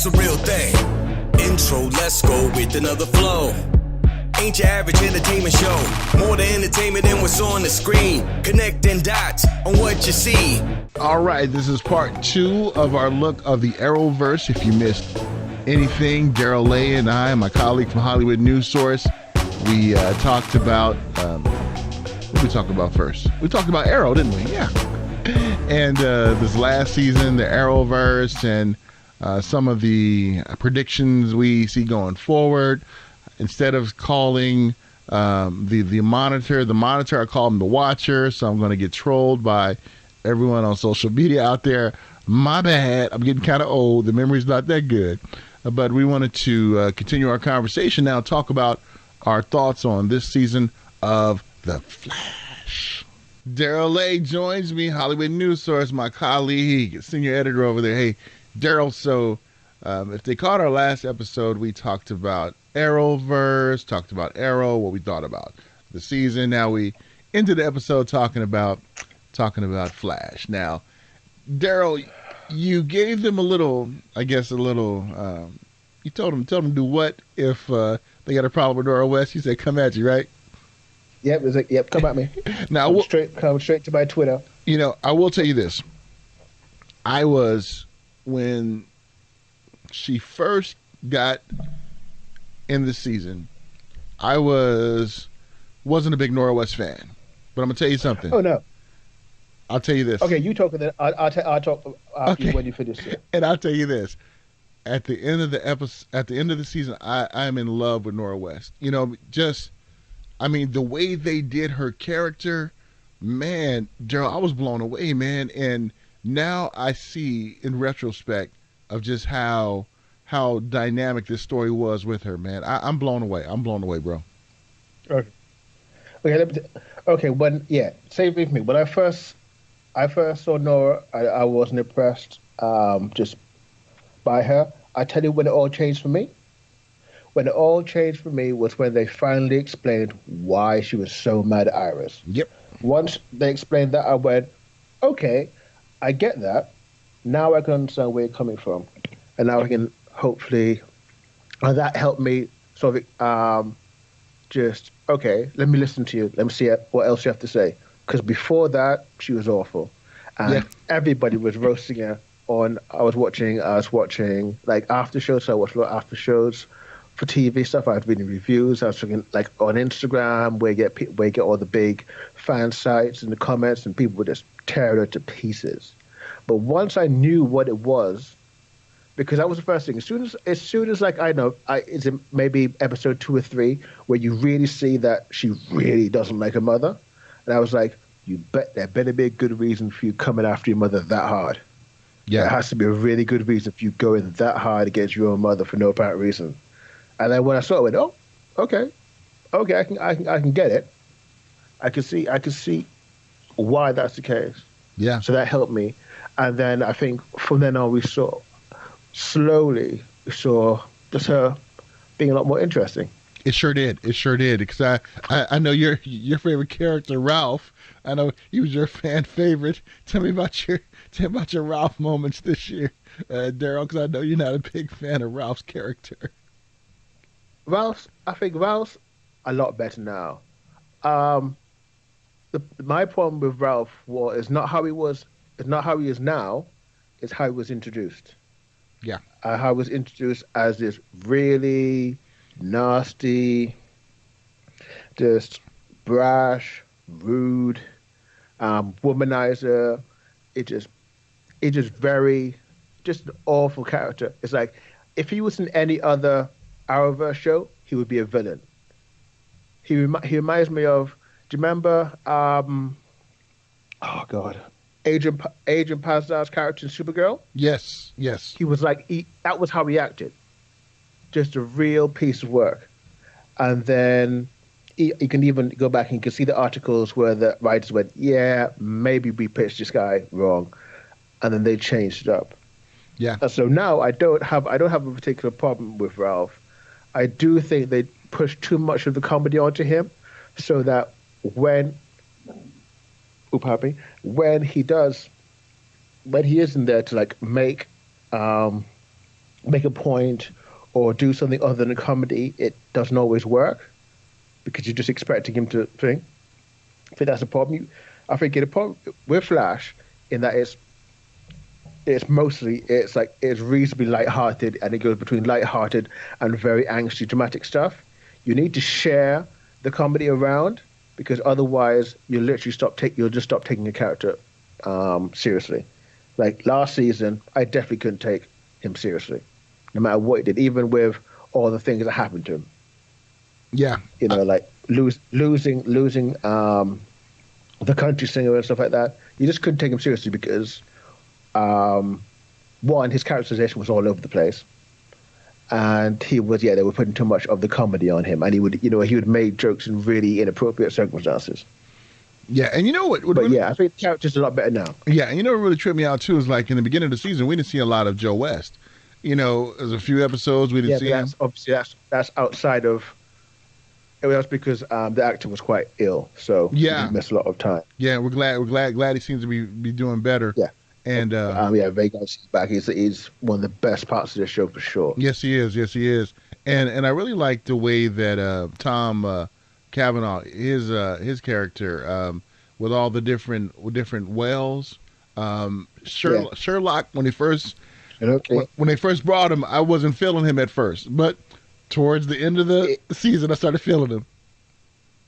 it's a real thing. Intro, let's go with another flow. Ain't your average entertainment show. More to entertainment than what's on the screen. Connecting dots on what you see. All right, this is part 2 of our look of the Arrowverse. If you missed anything, Darryl and I, my colleague from Hollywood News Source, we talked about, what did we talk about first? We talked about Arrow, didn't we? Yeah. And this last season, the Arrowverse, and some of the predictions we see going forward. Instead of calling the monitor, I call him the watcher, so I'm going to get trolled by everyone on social media out there. My bad. I'm getting kind of old. The memory's not that good. But we wanted to continue our conversation now, talk about our thoughts on this season of The Flash. Darryl A. joins me, Hollywood News Source, my colleague, senior editor over there. Hey, Darryl, so if they caught our last episode, we talked about Arrowverse, talked about Arrow, what we thought about the season. Now we into the episode talking about Flash. Now, Darryl, you gave them a little. You told them to do what if they got a problem with Nora West? You said, "Come at you," right? Yep, it was like, yep, come at me. Now, come straight to my Twitter. You know, I will tell you this. When she first got in the season, I wasn't a big Nora West fan, but I'm gonna tell you something. Oh no! I'll tell you this. Okay, you talk, and then I'll talk after you when you finish it. And I'll tell you this: at the end of the episode, at the end of the season, I'm in love with Nora West. You know, the way they did her character, man, Darryl, I was blown away, man. And now I see, in retrospect, of just how dynamic this story was with her, man. I'm blown away. I'm blown away, bro. Okay. Same with me. When I first saw Nora, I wasn't impressed just by her. I tell you when it all changed for me. When it all changed for me was when they finally explained why she was so mad at Iris. Yep. Once they explained that, I went, okay, I get that. Now I can understand where you're coming from. And now I can hopefully, and that helped me sort of okay, let me listen to you. Let me see what else you have to say. Because before that, she was awful. And everybody was roasting her on, I was watching like after shows. So I watched a lot of after shows for TV stuff. I was reading reviews. I was looking like on Instagram where you get all the big fan sites and the comments, and people would just tear her to pieces. But once I knew what it was, because that was the first thing. As soon as like I know, it's maybe episode 2 or 3 where you really see that she really doesn't like her mother, and I was like, there better be a good reason for you coming after your mother that hard. Yeah, there has to be a really good reason for you going that hard against your own mother for no apparent reason. And then when I saw it, I went, oh, okay, I can get it. I can see why that's the case. Yeah. So that helped me, and then I think from then on we saw just her being a lot more interesting. It sure did. Because I know your favorite character, Ralph. I know he was your fan favorite. Tell me about your Ralph moments this year, Darryl. Because I know you're not a big fan of Ralph's character. I think Ralph's a lot better now. My problem with Ralph is not how he is now. It's how he was introduced. Yeah. How he was introduced as this really nasty, just brash, rude, womanizer. It's just an awful character. It's like if he was in any other Arrowverse show, he would be a villain. He reminds me of. Do you remember? Oh God. Adrian Pazdar's character in Supergirl? Yes. He was like, that was how he acted. Just a real piece of work. And then you can even go back and you can see the articles where the writers went, yeah, maybe we pitched this guy wrong. And then they changed it up. Yeah. And so now I don't have a particular problem with Ralph. I do think they push too much of the comedy onto him so that when he isn't there to like make make a point or do something other than comedy, it doesn't always work because you're just expecting him to think. I think that's a problem. I think the problem with Flash in that it's mostly it's reasonably lighthearted, and it goes between lighthearted and very angsty dramatic stuff. You need to share the comedy around because otherwise you'll just stop taking a character seriously. Like last season, I definitely couldn't take him seriously, no matter what he did, even with all the things that happened to him. Yeah, like losing the country singer and stuff like that. You just couldn't take him seriously because one, his characterization was all over the place, and they were putting too much of the comedy on him, and he would make jokes in really inappropriate circumstances. Yeah, and you know what? I think the character's a lot better now. Yeah, and you know what really tripped me out too is like in the beginning of the season, we didn't see a lot of Joe West. There's a few episodes we didn't see him. Obviously that's outside of. It was because the actor was quite ill, so he missed a lot of time. Yeah, we're glad he seems to be doing better. Yeah, and very glad he's back. He's one of the best parts of the show for sure. Yes, he is. And I really like the way that Tom Cavanaugh, his character, with all the different Wells, Sherlock when they first brought him, I wasn't feeling him at first, but towards the end of the season, I started feeling him.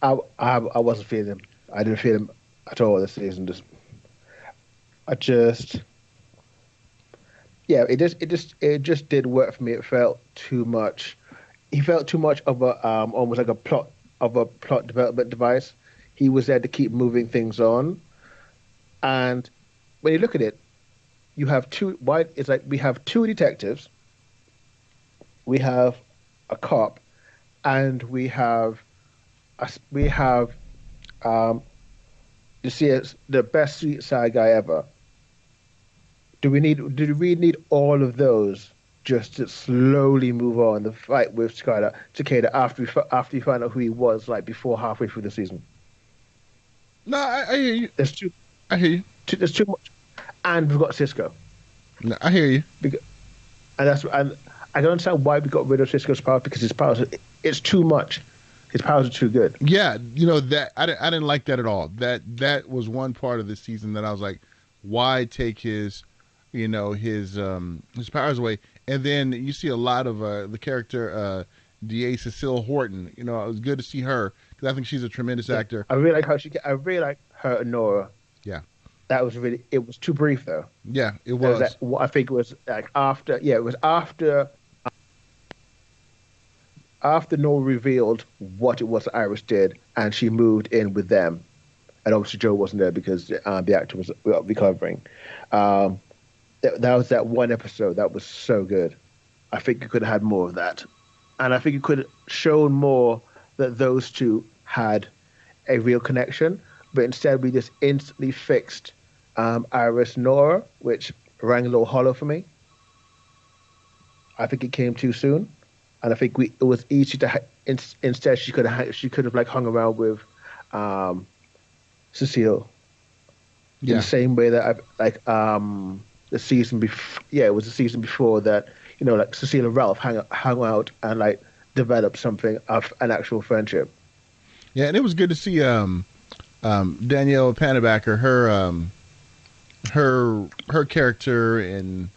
I wasn't feeling him. I didn't feel him at all this season. It just did work for me. It felt too much. He felt too much of a almost like a plot development device. He was there to keep moving things on, and when you look at it, you have two. It's like we have two detectives. We have a cop, and we have the best Sweet Side guy ever. Do we need all of those just to slowly move on the fight with Takeda after you find out who he was like before halfway through the season? No, I hear you. I hear you. There's too much, and we've got Cisco. No, I hear you. And I don't understand why we got rid of Cisco's power because his powers it's too much. His powers are too good. Yeah, that I didn't like that at all. That was one part of this season that I was like, why take his powers away? And then you see a lot of the character D.A. Cecile Horton. It was good to see her because I think she's a tremendous actor. I really like how I really like her and Nora. Yeah. That was it was too brief though. Yeah, it was. I think it was like after Nora revealed what it was that Iris did, and she moved in with them, and obviously Joe wasn't there because the actor was recovering. That was that one episode that was so good. I think you could have had more of that, and I think you could have shown more that those two had a real connection. But instead, we just instantly fixed Iris Nora, which rang a little hollow for me. I think it came too soon, and I think it was easy to. Instead, she could have like hung around with Cecile. In the same way that the season before. Yeah, it was the season before that. Like Cecile and Ralph hung out and like developed something of an actual friendship. Yeah, and it was good to see Danielle Panabaker, her character in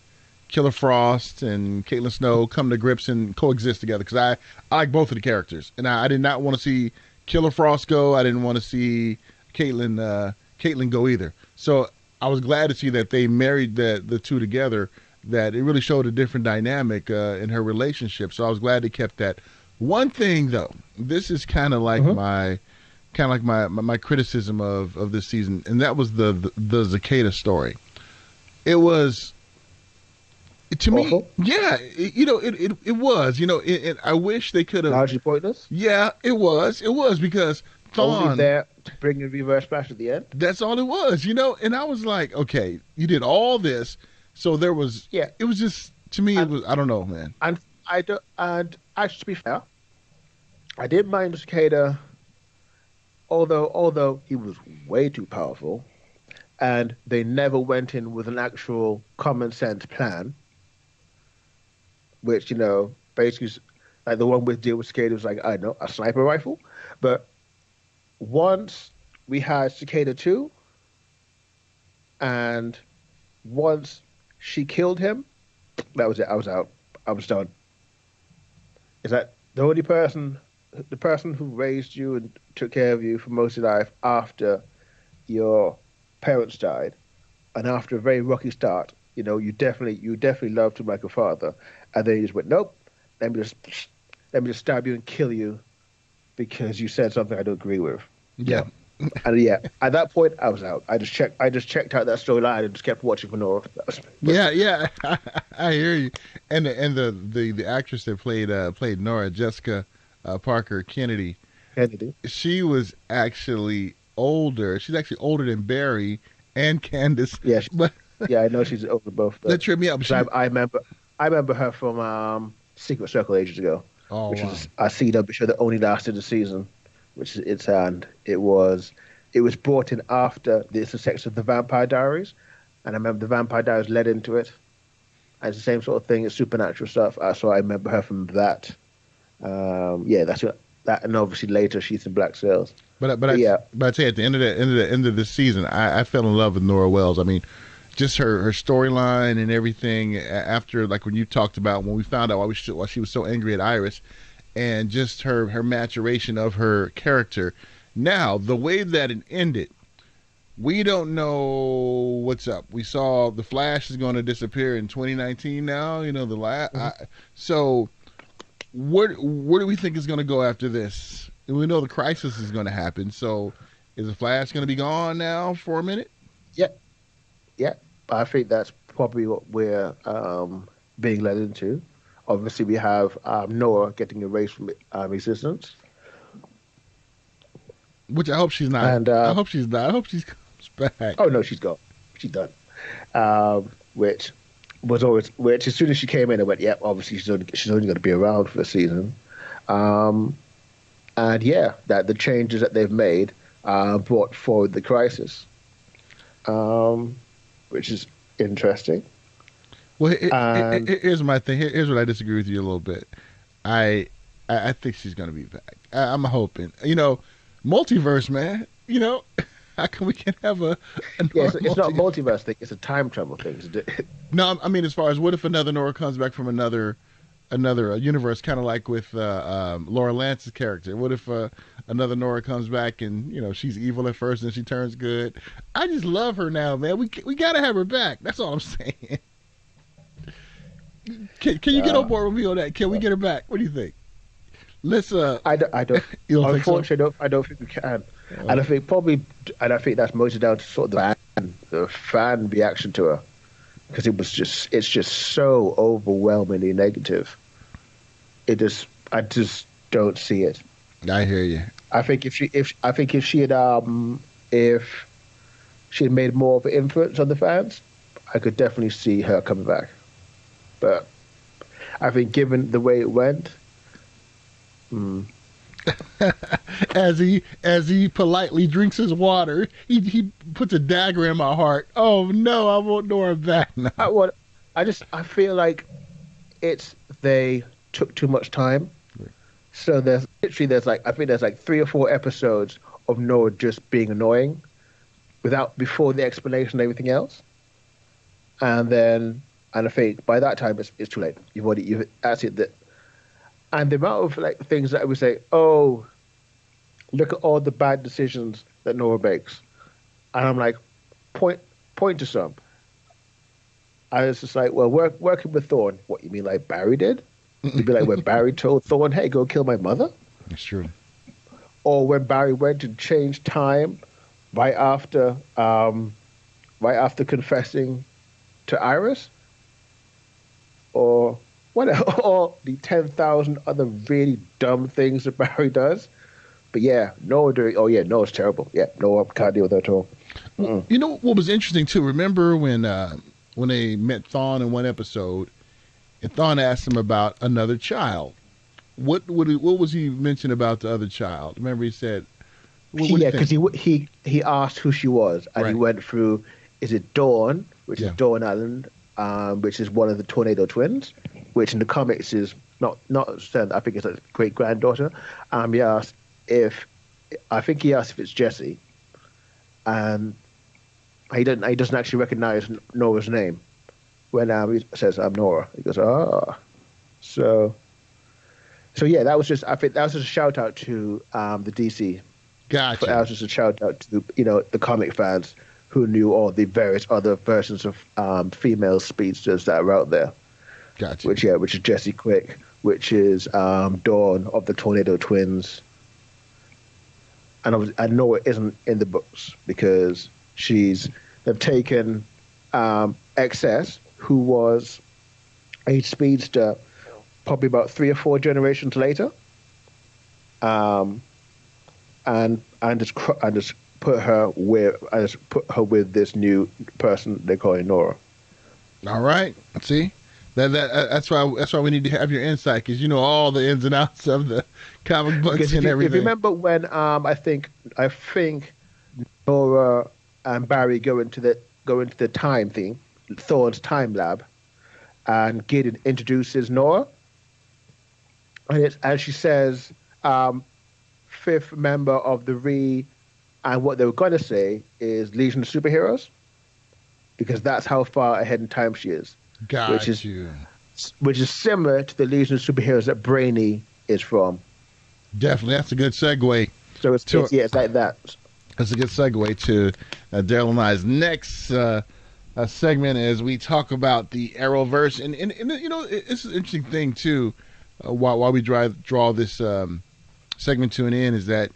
Killer Frost and Caitlin Snow come to grips and coexist together because I like both of the characters, and I did not want to see Killer Frost go. I didn't want to see Caitlin go either. So I was glad to see that they married the two together. That it really showed a different dynamic in her relationship. So I was glad they kept that. One thing though, this is kind of like my criticism of this season, and that was the Zakeda story. It was to me, yeah. It was. I wish they could have. Largely pointless. Yeah, it was because Thawne only there to bring a reverse splash at the end. That's all it was. And I was like, okay, you did all this, so there was. Yeah. It was just to me. It was. I don't know, man. And I don't. And actually, to be fair, I didn't mind Zakeda. Although he was way too powerful, and they never went in with an actual common sense plan, which basically like the one with deal with Cicada was like, I don't know, a sniper rifle. But once we had Cicada 2, and once she killed him, that was it. I was out. I was done. Is that the person who raised you and took care of you for most of your life after your parents died, and after a very rocky start, you definitely loved him like a father, and then you just went, nope, let me just stab you and kill you because you said something I don't agree with. Yeah. And at that point I was out. I just checked out that storyline and just kept watching for Nora. Yeah. I hear you. And the actress that played Nora, Jessica Parker Kennedy, she was actually older. She's actually older than Barry and Candace. Yeah, but I know she's older both. That tripped me up. I remember her from Secret Circle ages ago, which was a CW show that only lasted a season. It was brought in after the success of the Vampire Diaries, and I remember the Vampire Diaries led into it. And it's the same sort of thing as supernatural stuff. So I remember her from that. That's that, and obviously later she's in Black Sails. But I'd say at the end of this season, I fell in love with Nora Wells. I mean, just her storyline and everything. After, like, when you talked about when we found out why she was so angry at Iris, and just her maturation of her character. Now, the way that it ended, we don't know what's up. We saw the Flash is going to disappear in 2019 now, so where do we think is going to go after this? We know the crisis is going to happen, so is the Flash going to be gone now for a minute? Yeah. I think that's probably what we're being led into. Obviously, we have Nora getting erased from existence. Which I hope she's not. And I hope she's not. I hope she comes back. Oh no, she's gone. She's done. Which as soon as she came in, I went, yep. Obviously, she's only going to be around for the season. And that the changes that they've made brought forward the crisis, which is interesting. Well, here's my thing. Here's what I disagree with you a little bit. I think she's going to be back. I'm hoping. Multiverse, man. How come we can't have a it's not a multiverse thing. It's a time travel thing. No, I mean, as far as what if another Nora comes back from another universe, kind of like with Laura Lance's character. What if another Nora comes back and she's evil at first and she turns good? I just love her now, man. We got to have her back. That's all I'm saying. Can you get on board with me on that? Can we get her back? What do you think? Let's. I don't. Unfortunately, I don't think we can. And I think that's mostly down to sort of the fan reaction to her, because it's just so overwhelmingly negative. I just don't see it. I hear you. I think if she had made more of an influence on the fans, I could definitely see her coming back. But I think given the way it went, as he politely drinks his water, he puts a dagger in my heart. Oh no, I won't know her back now. I feel like they took too much time. So there's like 3 or 4 episodes of Nora just being annoying before the explanation and everything else. And I think by that time it's too late. That's it. And the amount of things that I would say, oh, look at all the bad decisions that Nora makes, and I'm like, point to some. I was just like, well, working with Thorne, what you mean like Barry did? You'd be like when Barry told Thorne, hey, go kill my mother? That's true. Or when Barry went and changed time right after confessing to Iris? Or or the 10,000 other really dumb things that Barry does. But Noah's terrible. Yeah, Noah can't deal with that at all. You know what was interesting too? Remember when they met Thawne in one episode, and Thawne asked him about another child. What was he mentioned about the other child? Remember he said, because he asked who she was, and he went through, is it Dawn, which is Dawn Allen, which is one of the Tornado twins, which in the comics is not said. I think it's a great granddaughter. He asked if it's Jessie, and he doesn't actually recognize Nora's name when he says, "I'm Nora." He goes, "Ah." So yeah, that was just a shout out to the DC. Gotcha. That was just a shout out to the comic fans who knew all the various other versions of female speedsters that are out there. Gotcha. Which is Jessie Quick, which is Dawn of the Tornado Twins. And I know it isn't in the books because they've taken XS, who was a speedster probably about 3 or 4 generations later, and just put her with this new person they call Nora. All right. See, that's why we need to have your insight, because you know all the ins and outs of the comic books and everything. If you remember when I think Nora and Barry go into the time thing, Thorne's time lab, and Gideon introduces Nora, and she says, 5th member of the and what they were going to say is Legion of Superheroes, because that's how far ahead in time she is. Which is similar to the Legion of Superheroes that Brainy is from. Definitely, that's a good segue. So it's like that. That's a good segue to Darryl and I's next segment as we talk about the Arrowverse, and it's an interesting thing too. While we draw this segment to an end, is that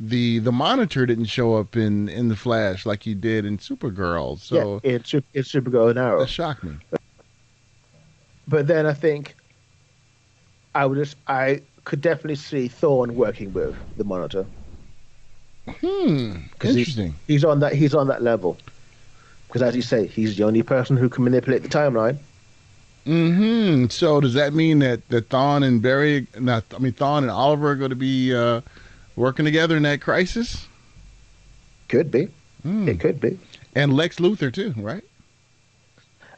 the Monitor didn't show up in the Flash like he did in Supergirl. So yeah, it's Supergirl and Arrow. That shocked me. But then I think I could definitely see Thorne working with the Monitor. Interesting. He's on that level. Because as you say, he's the only person who can manipulate the timeline. So does that mean that Thawne and Thawne and Oliver are going to be working together in that crisis? Could be. It could be. And Lex Luthor too, right?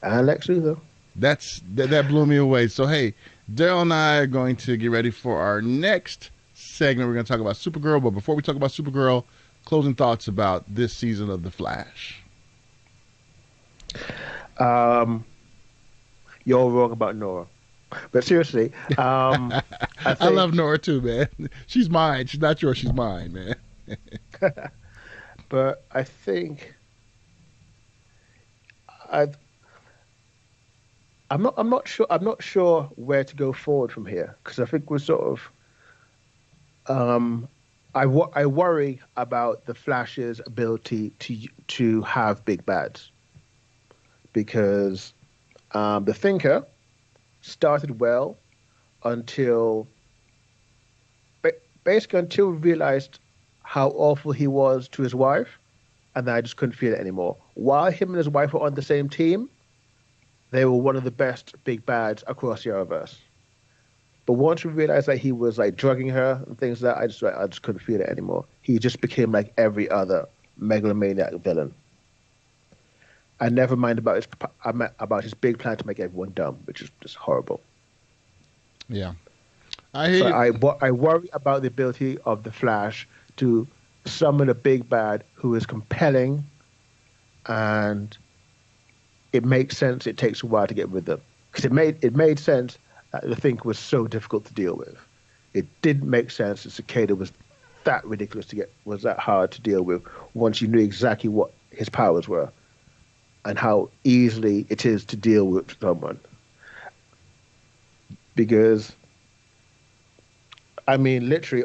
And Lex Luthor. That blew me away. So hey, Darryl and I are going to get ready for our next segment. We're going to talk about Supergirl, but before we talk about Supergirl, closing thoughts about this season of The Flash. You're wrong about Nora. But seriously, I love Nora too, man. She's mine. She's not yours. She's mine, man. But I think I'm not sure where to go forward from here, because I think we're sort of I worry about the Flash's ability to have big bads, because the Thinker started well until we realized how awful he was to his wife, and then I just couldn't feel it anymore. While him and his wife were on the same team, they were one of the best big bads across the Arrowverse. But once we realized that he was like drugging her and things like that, I just couldn't feel it anymore. He just became like every other megalomaniac villain. I never mind about his big plan to make everyone dumb, which is just horrible. Yeah, I worry about the ability of the Flash to summon a big bad who is compelling, and it makes sense. It takes a while to get rid of them, because it made sense that the Think was so difficult to deal with. It didn't make sense that Cicada was that ridiculous was that hard to deal with once you knew exactly what his powers were and how easily it is to deal with someone. Because, I mean, literally,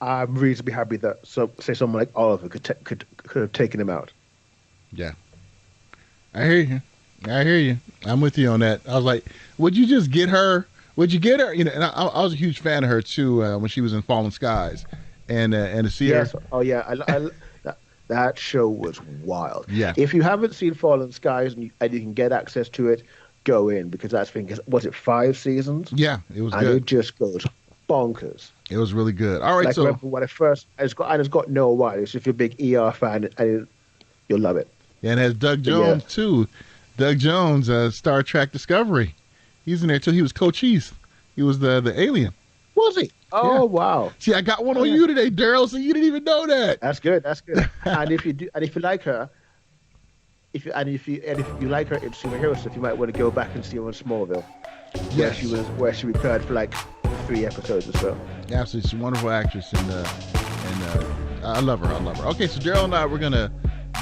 I'm reasonably happy that someone like Oliver could have taken him out. Yeah. I hear you. I'm with you on that. I was like, would you just get her? Would you get her? You know, and I was a huge fan of her too when she was in Fallen Skies, and to see her. Oh yeah, that show was wild. Yeah. If you haven't seen Fallen Skies and you can get access to it, go in, because that thing was it 5 seasons? Yeah, it was and good. It just goes bonkers. It was really good. All right, like, so remember when it's got Noah Wiley. So if you're a big ER fan, you'll love it. And it has Doug Jones too. Doug Jones, Star Trek Discovery. He's in there too. He was Cochise. He was the alien. Was he? Oh, Yeah. wow. See, I got one on you today, Darryl, so you didn't even know that. That's good. That's good. And if you like her, if you like her in superhero stuff, you might want to go back and see her on Smallville, where she recurred for like 3 episodes or so. Absolutely, she's a wonderful actress, and I love her. Okay, so Darryl and I, we're gonna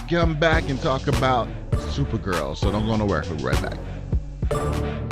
come back and talk about Supergirl. So don't go nowhere. We'll be right back.